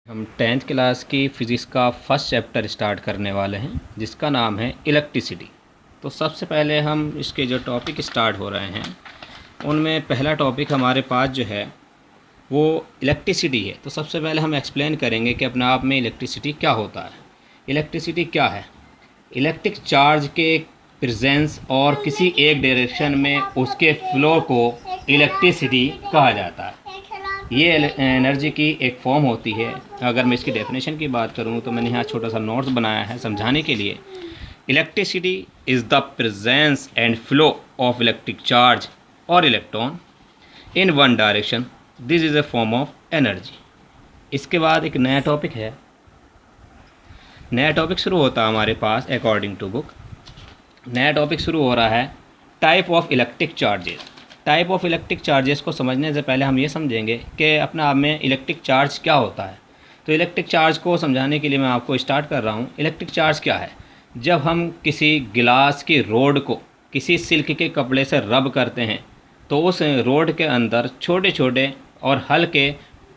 हम 10th class की physics का फर्स्ट चैप्टर स्टार्ट करने वाले हैं जिसका नाम है इलेक्ट्रिसिटी। तो सबसे पहले हम इसके जो टॉपिक स्टार्ट हो रहे हैं उनमें पहला टॉपिक हमारे पास जो है वो इलेक्ट्रिसिटी है। तो सबसे पहले हम एक्सप्लेन करेंगे कि अपने आप में इलेक्ट्रिसिटी क्या होता है। इलेक्ट्रिसिटी क्या है? इलेक्ट्रिक चार्ज के प्रेजेंस और किसी एक डायरेक्शन में उसके फ्लो को इलेक्ट्रिसिटी कहा जाता है। ये एनर्जी की एक फॉर्म होती है। अगर मैं इसकी डेफिनेशन की बात करूँ तो मैंने यहाँ छोटा सा नोट्स बनाया है समझाने के लिए। Electricity is the presence and flow of electric charge और electron in one direction. This is a form of energy. इसके बाद एक नया टॉपिक है। नया टॉपिक शुरू होता है हमारे पास अकॉर्डिंग टू बुक। नया टॉपिक शुरू हो रहा है type of electric charges. Type of electric charges को समझने से पहले हम ये समझेंगे कि अपने आप में इलेक्ट्रिक चार्ज क्या होता है। तो इलेक्ट्रिक चार्ज को समझाने के लिए मैं आपको स्टार्ट कर रहा हूँ। इलेक्ट्रिक चार्ज क्या है? जब हम किसी गिलास की रोड को किसी सिल्क के कपड़े से रब करते हैं तो उस रोड के अंदर छोटे छोटे और हल्के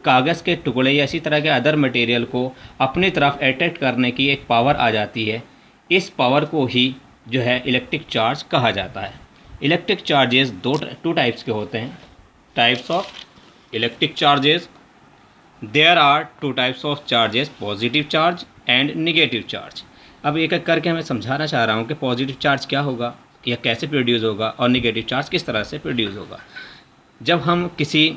कागज़ के टुकड़े या इसी तरह के अदर मटेरियल को अपनी तरफ अट्रैक्ट करने की एक पावर आ जाती है। इस पावर को ही जो है इलेक्ट्रिक चार्ज कहा जाता है। इलेक्ट्रिक चार्जेस टू टाइप्स के होते हैं। Types of electric charges, there are two types of charges, positive charge and negative charge. अब एक एक करके मैं समझाना चाह रहा हूँ कि पॉजिटिव चार्ज क्या होगा या कैसे प्रोड्यूस होगा और निगेटिव चार्ज किस तरह से प्रोड्यूस होगा। जब हम किसी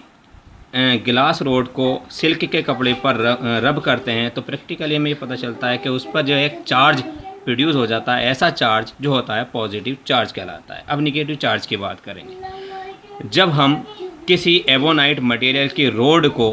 गिलास रोड को सिल्क के कपड़े पर रब करते हैं तो प्रैक्टिकली हमें ये पता चलता है कि उस पर जो एक चार्ज प्रोड्यूस हो जाता है। ऐसा चार्ज जो होता है पॉजिटिव चार्ज कहलाता है। अब निगेटिव चार्ज की बात करेंगे। जब हम किसी एबोनाइट मटेरियल की रोड को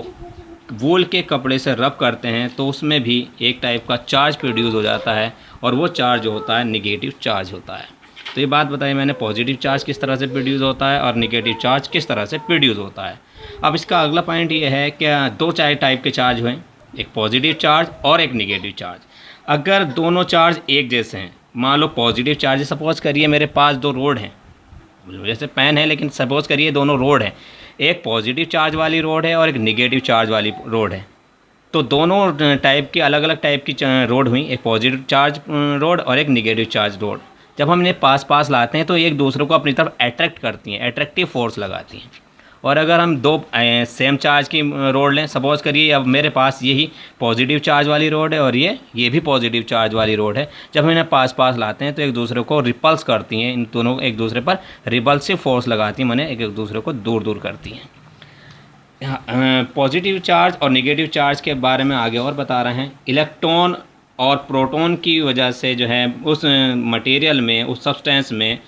वूल के कपड़े से रब करते हैं तो उसमें भी एक टाइप का चार्ज प्रोड्यूस हो जाता है और वो चार्ज जो होता है निगेटिव चार्ज होता है। तो ये बात बताई मैंने, पॉजिटिव चार्ज किस तरह से प्रोड्यूस होता है और निगेटिव चार्ज किस तरह से प्रोड्यूस होता है। अब इसका अगला पॉइंट ये है कि दो टाइप के चार्ज हुए, एक पॉजिटिव चार्ज और एक निगेटिव चार्ज। अगर दोनों चार्ज एक जैसे हैं, मान लो पॉजिटिव चार्ज, सपोज करिए मेरे पास दो रोड हैं, जैसे पेन है लेकिन सपोज करिए दोनों रोड हैं, एक पॉजिटिव चार्ज वाली रोड है और एक निगेटिव चार्ज वाली रोड है। तो दोनों टाइप की अलग अलग टाइप की रोड हुई, एक पॉजिटिव चार्ज रोड और एक निगेटिव चार्ज रोड। जब हम इन्हें पास पास लाते हैं तो एक दूसरे को अपनी तरफ अट्रैक्ट करती हैं, अट्रैक्टिव फोर्स लगाती हैं। और अगर हम दो सेम चार्ज की रोड लें, सपोज करिए अब मेरे पास यही पॉजिटिव चार्ज वाली रोड है और ये भी पॉजिटिव चार्ज वाली रोड है। जब हम इन्हें पास पास लाते हैं तो एक दूसरे को रिपल्स करती हैं, इन दोनों एक दूसरे पर रिपल्सिव फोर्स लगाती हैं, माने एक दूसरे को दूर दूर करती हैं। पॉजिटिव चार्ज और निगेटिव चार्ज के बारे में आगे और बता रहे हैं। इलेक्ट्रॉन और प्रोटॉन की वजह से जो है उस मटेरियल में, उस सब्सटेंस में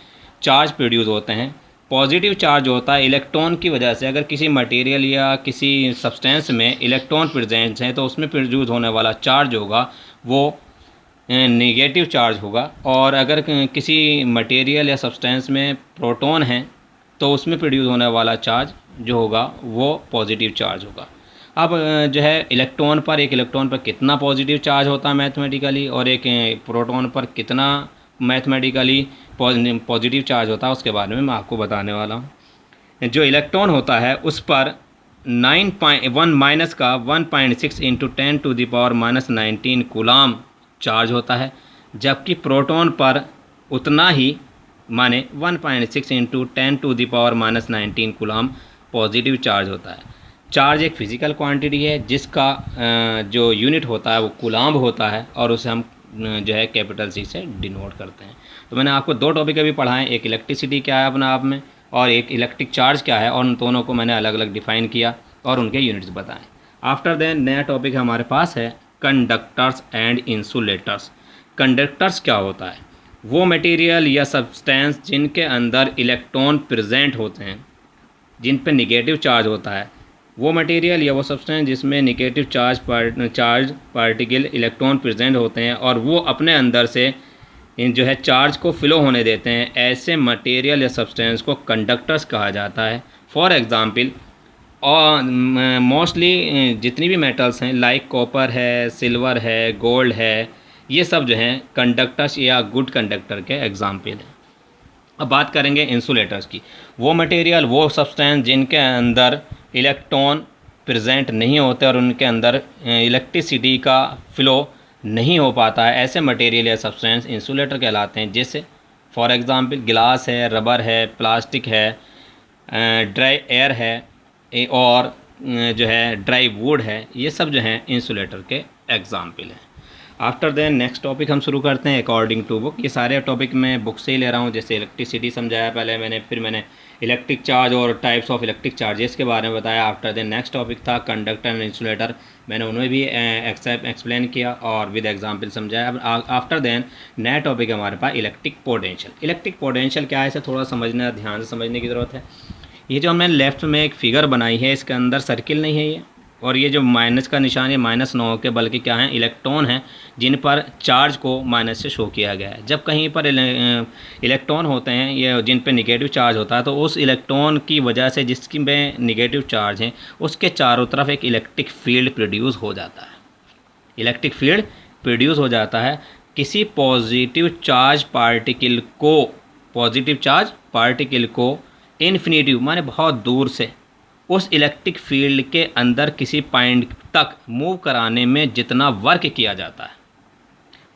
चार्ज प्रोड्यूस होते हैं। पॉजिटिव चार्ज होता है इलेक्ट्रॉन की वजह से। अगर किसी मटेरियल या किसी सब्सटेंस में इलेक्ट्रॉन प्रेजेंट है तो उसमें प्रोड्यूस होने वाला चार्ज होगा वो निगेटिव चार्ज होगा। और अगर किसी मटेरियल या सब्सटेंस में प्रोटॉन है तो उसमें प्रोड्यूस होने वाला चार्ज जो होगा वो पॉजिटिव चार्ज होगा। अब जो है एक इलेक्ट्रॉन पर कितना पॉजिटिव चार्ज होता है मैथमेटिकली और एक प्रोटॉन पर कितना मैथमेटिकली पॉजिटिव चार्ज होता है उसके बारे में मैं आपको बताने वाला हूँ। जो इलेक्ट्रॉन होता है उस पर 9.1 माइनस का 1.6 इंटू 10⁻⁻19 कूलाम चार्ज होता है, जबकि प्रोटॉन पर उतना ही माने 1.6 इंटू 10⁻⁻19 कूलाम पॉजिटिव चार्ज होता है। चार्ज एक फिज़िकल क्वांटिटी है जिसका जो यूनिट होता है वो कूलाम्ब होता है और उसे हम जो है कैपिटल C से डिनोट करते हैं। तो मैंने आपको दो टॉपिक अभी पढ़ाएं, एक इलेक्ट्रिसिटी क्या है अपने आप में और एक इलेक्ट्रिक चार्ज क्या है, और उन दोनों को मैंने अलग अलग डिफ़ाइन किया और उनके यूनिट्स बताएं। आफ्टर देन नया टॉपिक हमारे पास है कंडक्टर्स एंड इंसुलेटर्स। कंडक्टर्स क्या होता है? वो मटेरियल या सब्सटेंस जिनके अंदर इलेक्ट्रॉन प्रेजेंट होते हैं, जिन पर निगेटिव चार्ज होता है, वो मटेरियल या वो सब्सटेंस जिसमें negative charge particle electron present होते हैं और वो अपने अंदर से जो है चार्ज को फ्लो होने देते हैं, ऐसे मटेरियल या सब्सटेंस को कंडक्टर्स कहा जाता है। फॉर एग्ज़ाम्पल और मोस्टली जितनी भी मेटल्स हैं लाइक कॉपर है, सिल्वर है, गोल्ड है, ये सब जो हैं कंडक्टर्स या गुड कंडक्टर के एग्जाम्पल हैं। अब बात करेंगे इंसुलेटर्स की। वो मटेरियल, वो सब्सटेंस जिनके अंदर इलेक्ट्रॉन प्रेजेंट नहीं होते और उनके अंदर इलेक्ट्रिसिटी का फ्लो नहीं हो पाता है, ऐसे मटेरियल या सब्सटेंस इंसुलेटर कहलाते हैं। जैसे फॉर एग्ज़ाम्पल गिलास है, रबर है, प्लास्टिक है, ड्राई एयर है और जो है ड्राई वुड है, ये सब जो हैं इंसुलेटर के एग्जाम्पल हैं। आफ्टर देन नेक्स्ट टॉपिक हम शुरू करते हैं अकॉर्डिंग टू बुक। ये सारे टॉपिक मैं बुक से ही ले रहा हूँ। जैसे इलेक्ट्रिसिटी समझाया पहले मैंने, फिर मैंने इलेक्ट्रिक चार्ज और टाइप्स ऑफ इलेक्ट्रिक चार्जेस के बारे में बताया। आफ्टर देन नेक्स्ट टॉपिक था कंडक्टर एंड इंसुलेटर, मैंने उन्हें भी एक्सप्लेन किया और विद एग्जांपल समझाया। अब आफ्टर देन नया टॉपिक है हमारे पास इलेक्ट्रिक पोटेंशियल। इलेक्ट्रिक पोटेंशियल क्या है, इसे थोड़ा समझना, ध्यान से समझने की ज़रूरत है। ये जो हमने लेफ़्ट में एक फ़िगर बनाई है, इसके अंदर सर्किल नहीं है ये, और ये जो माइनस का निशान है माइनस ना होकर बल्कि क्या है इलेक्ट्रॉन है जिन पर चार्ज को माइनस से शो किया गया है। जब कहीं पर इलेक्ट्रॉन होते हैं ये जिन पे निगेटिव चार्ज होता है, तो उस इलेक्ट्रॉन की वजह से जिसकी में निगेटिव चार्ज है उसके चारों तरफ एक इलेक्ट्रिक फील्ड प्रोड्यूस हो जाता है। इलेक्ट्रिक फील्ड प्रोड्यूस हो जाता है। किसी पॉजिटिव चार्ज पार्टिकल को इन्फिनिटिव माने बहुत दूर से उस इलेक्ट्रिक फील्ड के अंदर किसी पॉइंट तक मूव कराने में जितना वर्क किया जाता है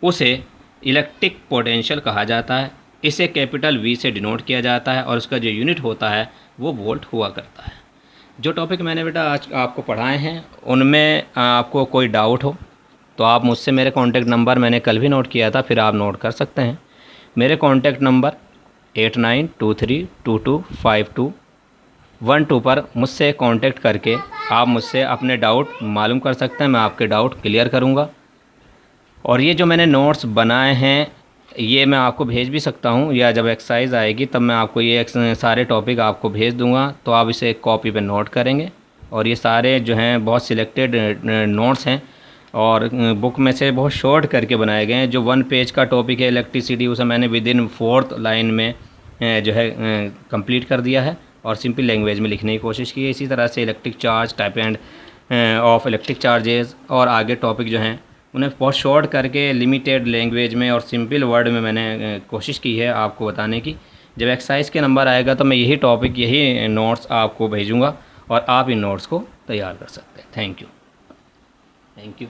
उसे इलेक्ट्रिक पोटेंशियल कहा जाता है। इसे कैपिटल वी से डिनोट किया जाता है और उसका जो यूनिट होता है वो वोल्ट हुआ करता है। जो टॉपिक मैंने बेटा आज आपको पढ़ाए हैं उनमें आपको कोई डाउट हो तो आप मुझसे मेरे कॉन्टैक्ट नंबर मैंने कल भी नोट किया था, फिर आप नोट कर सकते हैं। मेरे कॉन्टैक्ट नंबर 8923225212 पर मुझसे कांटेक्ट करके आप मुझसे अपने डाउट मालूम कर सकते हैं। मैं आपके डाउट क्लियर करूंगा। और ये जो मैंने नोट्स बनाए हैं ये मैं आपको भेज भी सकता हूं, या जब एक्सरसाइज आएगी तब मैं आपको ये सारे टॉपिक आपको भेज दूंगा, तो आप इसे कॉपी पे नोट करेंगे। और ये सारे जो हैं बहुत सिलेक्टेड नोट्स हैं और बुक में से बहुत शॉर्ट करके बनाए गए हैं। जो 1 पेज का टॉपिक है इलेक्ट्रिसिटी, उसे मैंने विद इन 4th लाइन में जो है कंप्लीट कर दिया है और सिंपल लैंग्वेज में लिखने की कोशिश की है। इसी तरह से electric charge, type end of electric charges और आगे टॉपिक जो हैं उन्हें बहुत शॉर्ट करके लिमिटेड लैंग्वेज में और सिंपल वर्ड में मैंने कोशिश की है आपको बताने की। जब एक्सरसाइज के नंबर आएगा तो मैं यही टॉपिक, यही नोट्स आपको भेजूँगा और आप इन नोट्स को तैयार कर सकते हैं। Thank you.